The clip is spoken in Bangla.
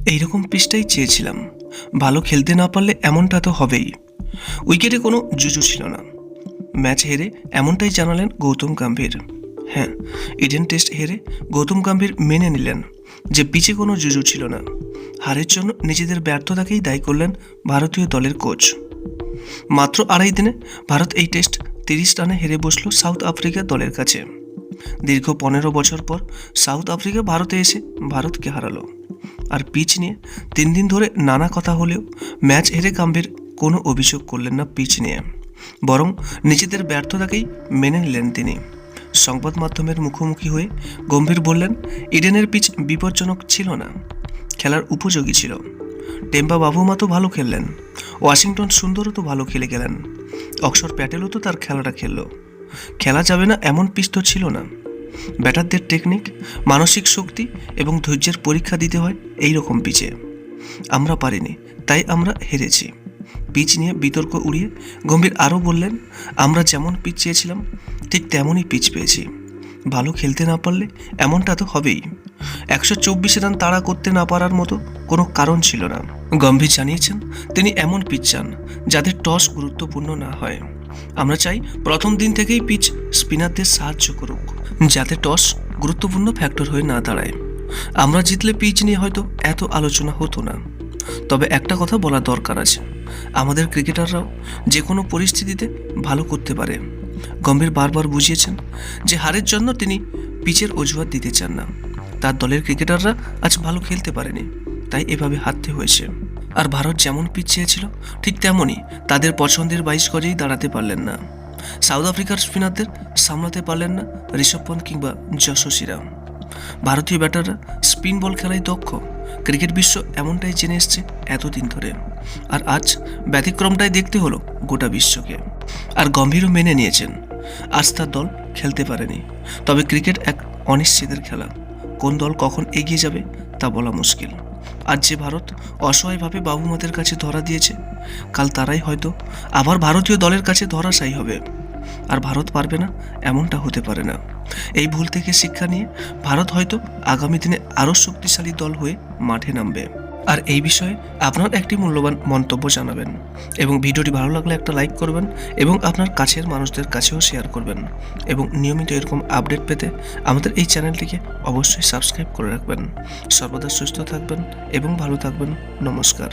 এইরকম পিচটাই চেয়েছিলাম। ভালো খেলতে না পারলে এমনটা তো হবেই। উইকেটে কোনো জুজু ছিল না। ম্যাচ হেরে এমনটাই জানালেন গৌতম গম্ভীর। হ্যাঁ, ইডেন টেস্ট হেরে গৌতম গম্ভীর মেনে নিলেন যে পিচে কোনো জুজু ছিল না। হারের জন্য নিজেদের ব্যর্থতাকেই দায়ী করলেন ভারতীয় দলের কোচ। মাত্র 2.5 দিনে ভারত এই টেস্ট 30 রানে হেরে বসল সাউথ আফ্রিকা দলের কাছে। দীর্ঘ 15 বছর পর সাউথ আফ্রিকা ভারতে এসে ভারতকে হারালো। আর পিচ নিয়ে 3 দিন ধরে নানা কথা হলেও ম্যাচ হেরে গম্ভীর কোনো অভিযোগ করলেন না পিচ নিয়ে, বরং নিজেদের ব্যর্থতাকেই মেনে নিলেন তিনি। সংবাদ মাধ্যমের মুখোমুখি হয়ে গম্ভীর বললেন, ইডেনের পিচ বিপজ্জনক ছিল না, খেলার উপযোগী ছিল। টেম্পা বাভুমা তো ভালো খেললেন, ওয়াশিংটন সুন্দরও তো ভালো খেলে গেলেন, অক্ষর প্যাটেলও তো তার খেলাটা খেললো। খেলা যাবে না এমন পিচ তো ছিল না। ব্যাটারদের টেকনিক, মানসিক শক্তি এবং ধৈর্যের পরীক্ষা দিতে হয় এই রকম পিচে। আমরা পারিনি, তাই আমরা হেরেছি। পিচ নিয়ে বিতর্ক উড়িয়ে গম্ভীর আরও বললেন, আমরা যেমন পিচ চেয়েছিলাম ঠিক তেমনই পিচ পেয়েছি। ভালো খেলতে না পারলে এমনটা তো হবেই। 124 রান তাড়া করতে না পারার মতো কোনো কারণ ছিল না। গম্ভীর জানিয়েছেন তিনি এমন পিচ চান যাদের টস গুরুত্বপূর্ণ না হয়। আমরা চাই প্রথম দিন থেকেই পিচ স্পিনারদের সাহায্য করুক, যাতে টস গুরুত্বপূর্ণ ফ্যাক্টর হয়ে না দাঁড়ায়। আমরা জিতলে পিচ নিয়ে হয়তো এত আলোচনা হতো না। তবে একটা কথা বলা দরকার আছে, আমাদের ক্রিকেটাররাও যে কোনো পরিস্থিতিতে ভালো করতে পারে। গম্ভীর বারবার বুঝিয়েছেন যে হারের জন্য তিনি পিচের অজুহাত দিতে চান না। তার দলের ক্রিকেটাররা আজ ভালো খেলতে পারেনি, তাই এভাবে হারতে হয়েছে। আর ভারত যেমন পিচ চেয়েছিল ঠিক তেমনই তাদের পছন্দের 22 গজেই দাঁড়াতে পারলেন না। সাউথ আফ্রিকার স্পিনারদের সামলাতে পারলেন না ঋষভ পন্থ কিংবা যশস্বীরা। ভারতীয় ব্যাটাররা স্পিন বল খেলায় দক্ষ, ক্রিকেট বিশ্ব এমনটাই জেনে এসছে এতদিন ধরে। আর আজ ব্যতিক্রমটাই দেখতে হলো গোটা বিশ্বকে। আর গম্ভীরও মেনে নিয়েছেন, আজ তার দল খেলতে পারেনি। তবে ক্রিকেট এক অনিশ্চিতের খেলা, কোন দল কখন এগিয়ে যাবে তা বলা মুশকিল। আজ যে ভারত অসহায়ভাবে বাবুমাদের কাছে ধরা দিয়েছে, কাল তারাই হয়তো আবার ভারতীয় দলের কাছে ধরাশায়ী হবে। আর ভারত পারবে না এমনটা হতে পারে না। এই ভুল থেকে শিক্ষা নিয়ে ভারত হয়তো আগামী দিনে আরও শক্তিশালী দল হয়ে মাঠে নামবে। আর এই বিষয়ে আপনার একটি মূল্যবান মন্তব্য জানাবেন এবং ভিডিওটি ভালো লাগলে একটা লাইক করবেন এবং আপনার কাছের মানুষদের কাছেও শেয়ার করবেন। এবং নিয়মিত এরকম আপডেট পেতে আমাদের এই চ্যানেলটিকে অবশ্যই সাবস্ক্রাইব করে রাখবেন। সর্বদা সুস্থ থাকবেন এবং ভালো থাকবেন। নমস্কার।